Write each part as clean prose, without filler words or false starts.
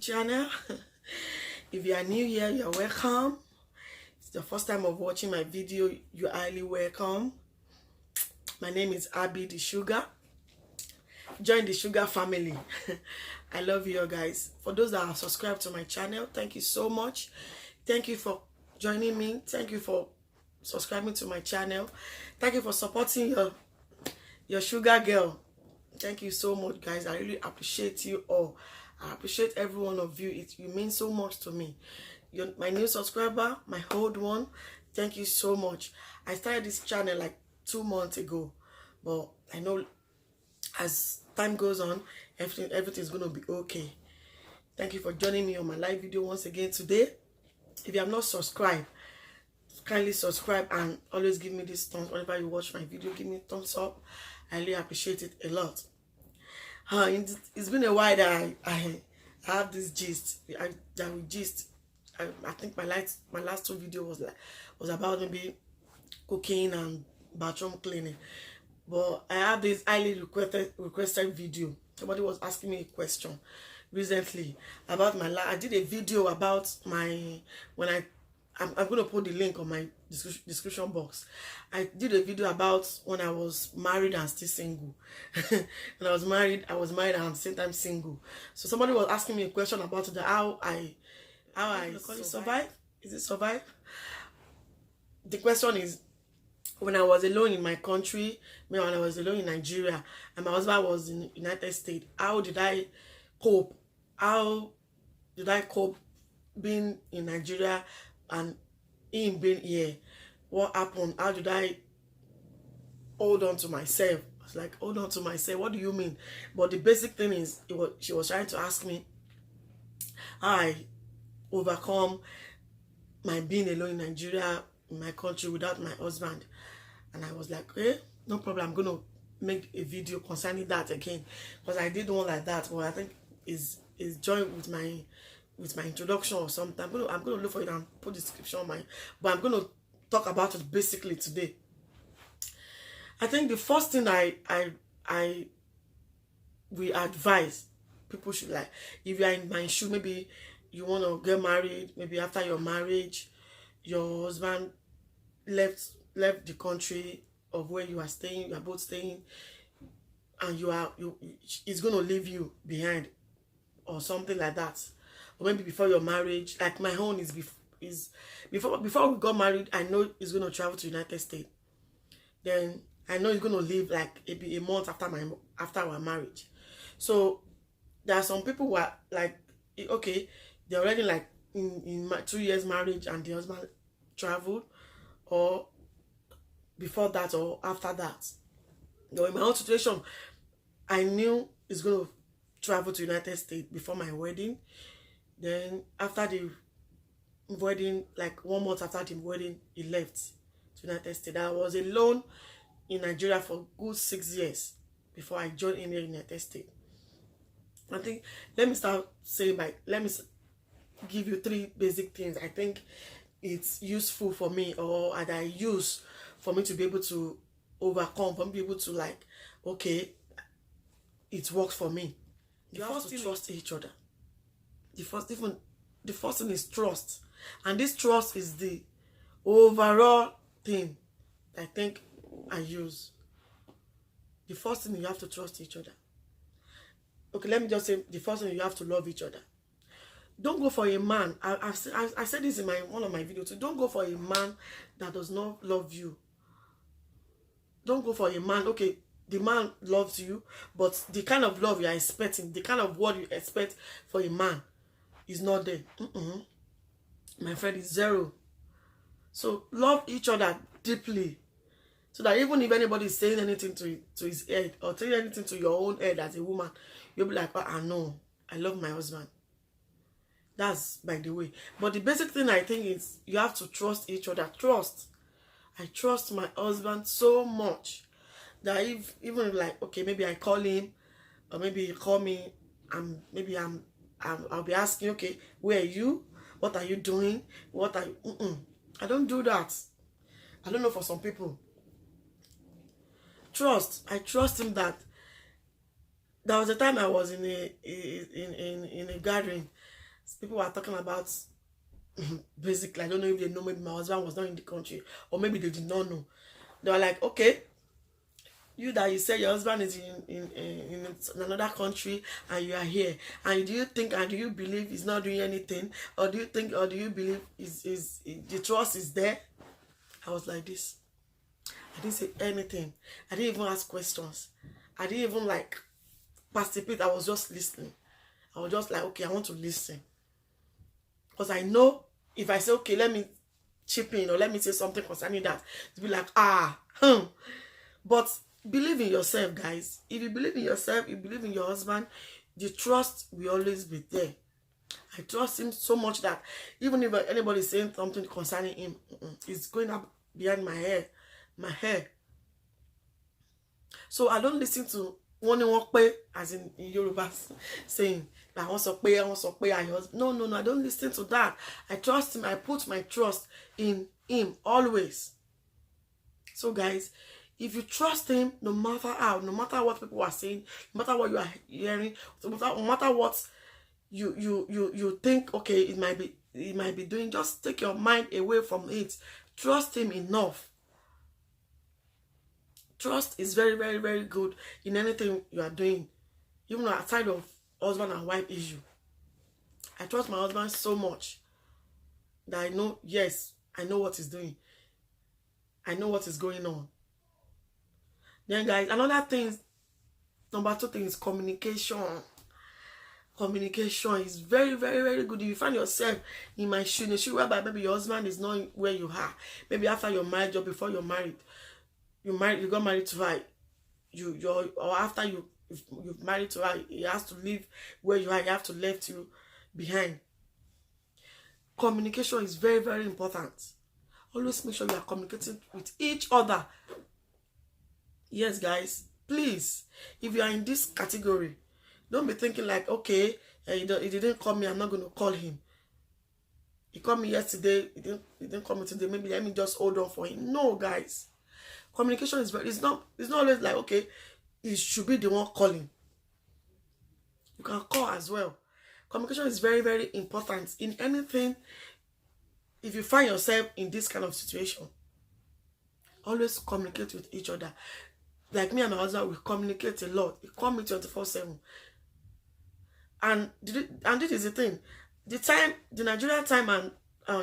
channel. If you are new here, you're welcome. If it's the first time of watching my video, you're highly welcome. My name is Abby the Sugar. Join the Sugar family. I love you all guys. For those that are subscribed to my channel, thank you so much. Thank you for joining me. Thank you for subscribing to my channel. Thank you for supporting your sugar girl. Thank you so much, guys. I really appreciate you all. I appreciate every one of you. You mean so much to me. You're my new subscriber, my old one. Thank you so much. I started this channel like 2 months ago, but I know as time goes on, everything's gonna be okay. Thank you for joining me on my live video once again today. If you have not subscribed, kindly subscribe and always give me this thumbs. Whenever you watch my video, give me a thumbs up. I really appreciate it a lot. It's been a while that I have this gist. I think my last 2 videos was about maybe cooking and bathroom cleaning. But I have this highly requested video. Somebody was asking me a question recently about my life. I did a video about I'm going to put the link on my description box. I did a video about when I was married and still single. When I was married and at the same time single. So somebody was asking me a question about how I survive. Is it survive? The question is, when I was alone in my country, when I was alone in Nigeria, and my husband was in the United States, how did I cope? How did I cope being in Nigeria and him being here? What happened? How did I hold on to myself? I was like, hold on to myself? What do you mean? But the basic thing is, she was trying to ask me how I overcome my being alone in Nigeria, in my country, without my husband. And I was like, hey, no problem. I'm going to make a video concerning that again, because I did one like that. But I think is joined with my introduction or something. I'm going to look for it and put the description on but I'm going to talk about it basically today. I think the first thing we advise people should, like, if you are in my shoe, maybe you want to get married, maybe after your marriage your husband left the country of where you are staying, you are both staying, and he's going to leave you behind or something like that. Or maybe before your marriage, like my own is before we got married, I know he's going to travel to United States. Then I know he's going to leave like maybe a month after our marriage. So there are some people who are like, okay, they're already like in 2 years marriage and the husband traveled, or before that or after that. You know, in my own situation, I knew he's going to travel to United States before my wedding. Then after the wedding, like 1 month after the wedding, he left to United States. I was alone in Nigeria for good 6 years before I joined him here in United States. I think, let me give you 3 basic things I think it's useful for me, or that I use for me to be able to overcome, for me to be able to, like, okay, it works for me. You have to trust each other. The first thing is trust. And this trust is the overall thing I think I use. The first thing, you have to trust each other. Okay, let me just say, the first thing, you have to love each other. Don't go for a man. I said this in one of my videos too. Don't go for a man that does not love you. Don't go for a man. Okay, the man loves you, but the kind of love you are expecting, the kind of word you expect for a man is not there. My friend, is zero. So love each other deeply, so that even if anybody is saying anything to his head, or saying anything to your own head as a woman, you'll be like, oh, I know, I love my husband. That's by the way. But the basic thing I think is, you have to trust each other. Trust. I trust my husband so much that even if, like, okay, maybe I call him, or maybe he call me, and maybe I'll be asking, okay, where are you? What are you doing? I don't do that. I don't know, for some people. Trust. I trust him that there was a time I was in a gathering, People were talking about basically, I don't know if they know, maybe my husband was not in the country, or maybe they did not know. They were like, okay, you that you say your husband is in another country and you are here, and do you think and do you believe he's not doing anything, or do you think or do you believe is the trust is there? I was like this. I didn't say anything. I didn't even ask questions. I didn't even like participate. I was just listening. I was just like, okay, I want to listen, because I know if I say, okay, let me chip in or let me say something concerning that, to be like, but believe in yourself, guys. If you believe in yourself, you believe in your husband, the trust will always be there. I trust him so much that even if anybody is saying something concerning him, it's going up behind my hair. So I don't listen to one pé, as in Yoruba saying that I want to pay, no, I don't listen to that. I trust him. I put my trust in him always. So guys, if you trust him, no matter how, no matter what people are saying, no matter what you are hearing, no matter what you think, okay, it might be doing, just take your mind away from it. Trust him enough. Trust is very, very, very good in anything you are doing, even outside of husband and wife issue. I trust my husband so much that I know, yes, I know what he's doing. I know what is going on. Then guys, another thing, number 2 thing is communication. Communication is very, very, very good. If you find yourself in my shoe, whereby maybe your husband is not where you are, maybe after your marriage or before you're married, you got married to her, or after you've married to her, he has to leave where you are, you have to left you behind. Communication is very, very important. Always make sure you are communicating with each other. Yes, guys, please, if you are in this category, don't be thinking like, okay, he didn't call me, I'm not going to call him. He called me yesterday, he didn't call me today, maybe let me just hold on for him. No, guys. Communication is it's not always like, okay, he should be the one calling. You can call as well. Communication is very, very important in anything. If you find yourself in this kind of situation, always communicate with each other. Like me and my husband, we communicate a lot. We call me 24/7. And this is the thing. The Nigerian time and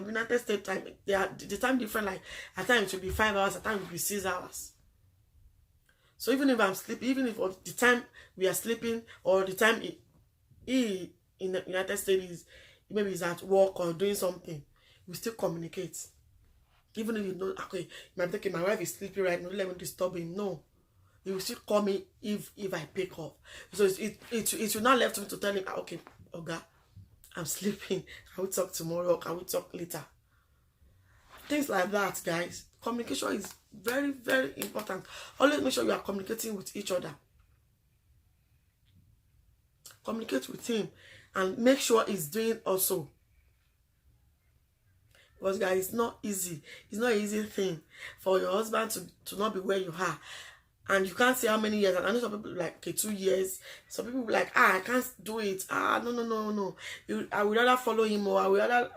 United States time, the time different. Like at times it will be 5 hours, at times it will be 6 hours. So even if I'm sleeping, even if the time we are sleeping, or the time he in the United States is maybe he's at work or doing something, we still communicate. Even if you know, okay, you might be thinking my wife is sleeping right now, let me disturb him. No, he will still call me if I pick up. So it will not left me to tell him, okay, Oga, I'm sleeping. Can we talk tomorrow? Can we talk later? Things like that, guys. Communication is very, very important. Always make sure you are communicating with each other. Communicate with him and make sure he's doing also. Because guys, it's not easy. It's not an easy thing for your husband to not be where you are. And you can't say how many years. And I know some people like, okay, 2 years. Some people be like, I can't do it. No. I would rather follow him, or I would rather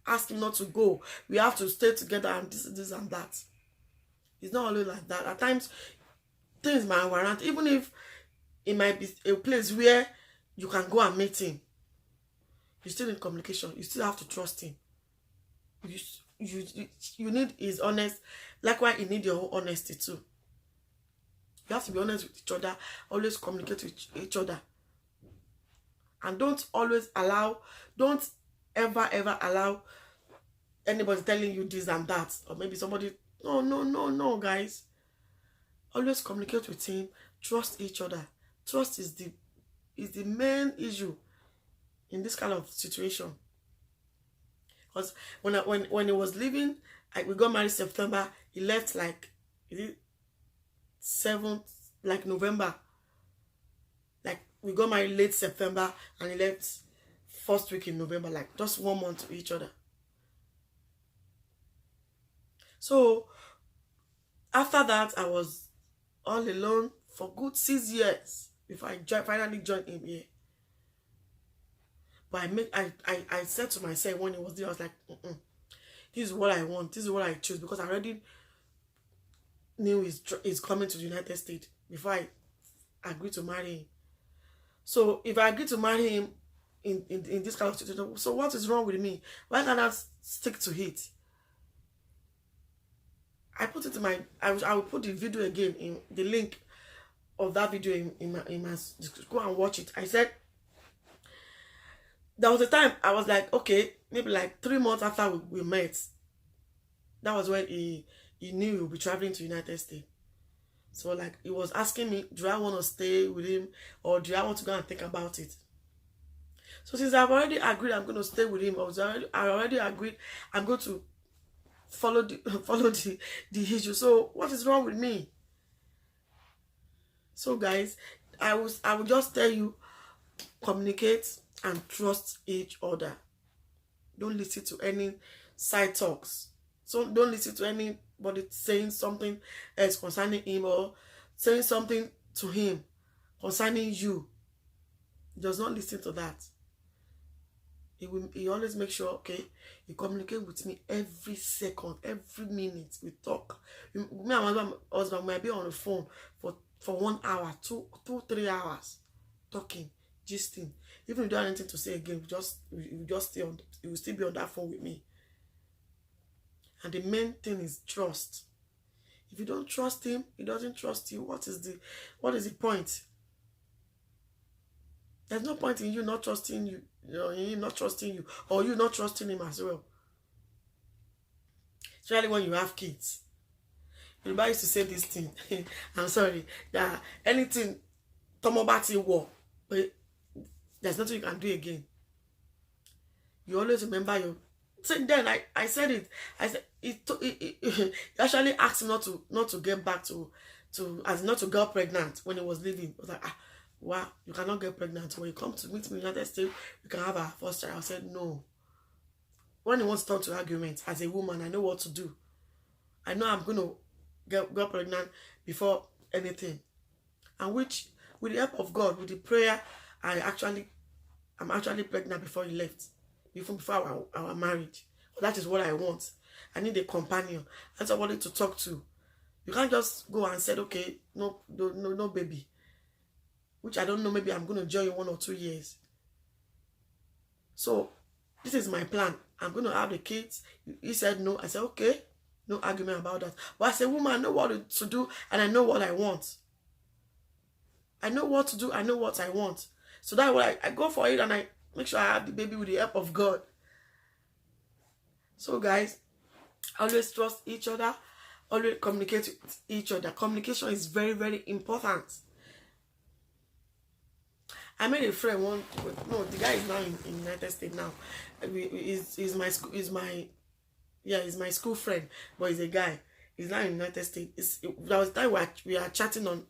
ask him not to go. We have to stay together and this and that. It's not always like that. At times, things might warrant, even if it might be a place where you can go and meet him. You still need communication. You still have to trust him. You need his honest. Likewise, you need your own honesty too. You have to be honest with each other. Always communicate with each other. And don't ever allow anybody telling you this and that. Or maybe somebody, no, guys. Always communicate with him. Trust each other. Trust is the main issue in this kind of situation. Because when he was leaving, we got married September, he left like 7th, like November. Like we got married late September and he left first week in November, like just 1 month to each other. So after that, I was all alone for good 6 years before I finally joined him here. But I said to myself when it was there, I was like, this is what I want. This is what I choose, because I already knew he's coming to the United States before I agreed to marry him. So if I agree to marry him in this kind of situation, so what is wrong with me? Why can't I stick to it? I put it in my, I will put the video again, in the link of that video in my, go and watch it. I said, there was a time I was like, okay, maybe like 3 months after we met, that was when he knew he would be traveling to United States. So like, he was asking me, do I want to stay with him, or do I want to go and think about it? So since I've already agreed I'm going to stay with him, I already agreed I'm going to follow the issue. So what is wrong with me? So guys, I will just tell you, communicate and trust each other. Don't listen to any side talks. So don't listen to anybody saying something else concerning him, or saying something to him concerning you. He does not listen to that. He always make sure, okay, you communicate with me every second, every minute. We talk. Me and my husband might be on the phone for 1 hour, 3 hours, talking, gisting. Even if you don't have anything to say again, you just stay on. You will still be on that phone with me. And the main thing is trust. If you don't trust him, he doesn't trust you. What is the point? There's no point in you not trusting you, him not trusting you, or you not trusting him as well. Especially when you have kids. Everybody used to say this thing. I'm sorry. That anything tomobati war, but there's nothing you can do again. You always remember your. So then I said it. I said he actually asked him not to get back to as not to get pregnant when he was leaving. I was like, wow, you cannot get pregnant. When you come to meet me in the United States, you can have our first child. I said, no. When he wants to turn to argument, as a woman, I know what to do. I know I'm going to get pregnant before anything. And which, with the help of God, with the prayer, I'm actually pregnant before he left. Even before our marriage. But that is what I want. I need a companion. And somebody to talk to. You can't just go and say, okay, no baby. Which I don't know, maybe I'm going to join in 1 or 2 years. So, this is my plan. I'm going to have the kids. He said no. I said, okay. No argument about that. But as a woman, I know what to do, and I know what I want. I know what to do. I know what I want. So that's why I go for it, and I make sure I have the baby with the help of God. So guys, always trust each other. Always communicate with each other. Communication is very, very important. I made a friend the guy is now in United States now. He's my school friend, but he's a guy. He's now in United States. That was the time we are chatting on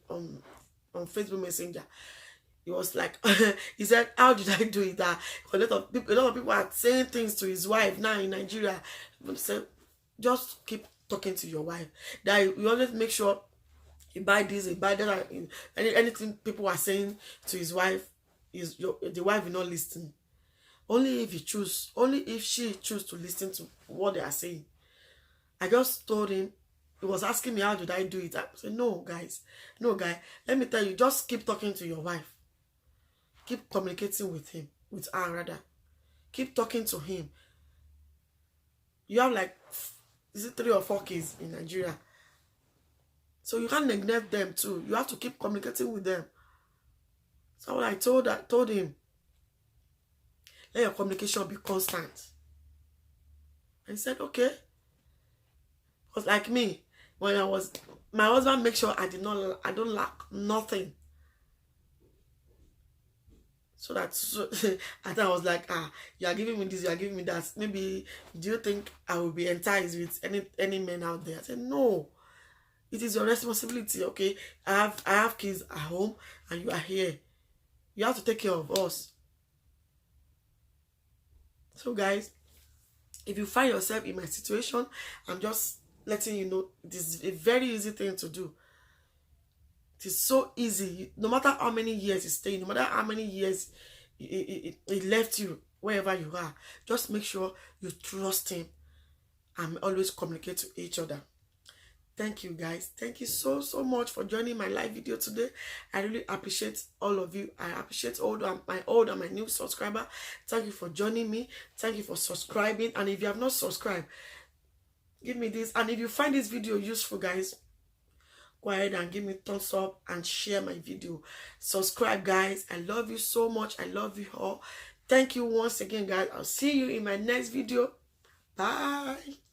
Facebook Messenger. He was like, he said, how did I do it? That a lot of people are saying things to his wife now in Nigeria. He said, just keep talking to your wife. That you always make sure he buy this, he buy that. Anything people are saying to his wife, the wife will not listen. Only if she choose to listen to what they are saying. I just told him, he was asking me how did I do it. I said, no guy, let me tell you, just keep talking to your wife. Keep communicating with her rather. Keep talking to him. You have like, is it 3 or 4 kids in Nigeria? So you can't neglect them too. You have to keep communicating with them. So I told him, let your communication be constant. And he said, okay. Because like me, when my husband make sure I don't lack nothing. So and I was like, you are giving me this, you are giving me that. Maybe, do you think I will be enticed with any men out there? I said, no. It is your responsibility, okay? I have kids at home and you are here. You have to take care of us. So guys, if you find yourself in my situation, I'm just letting you know it is a very easy thing to do. It is so easy. No matter how many years you stay, no matter how many years he left you, wherever you are, just make sure you trust him and always communicate to each other. Thank you, guys. Thank you so much for joining my live video today. I really appreciate all of you. I appreciate my old and my new subscriber. Thank you for joining me. Thank you for subscribing. And if you have not subscribed, give me this. And if you find this video useful, guys, go ahead and give me thumbs up and share my video. Subscribe, guys. I love you so much. I love you all. Thank you once again, guys. I'll see you in my next video. Bye.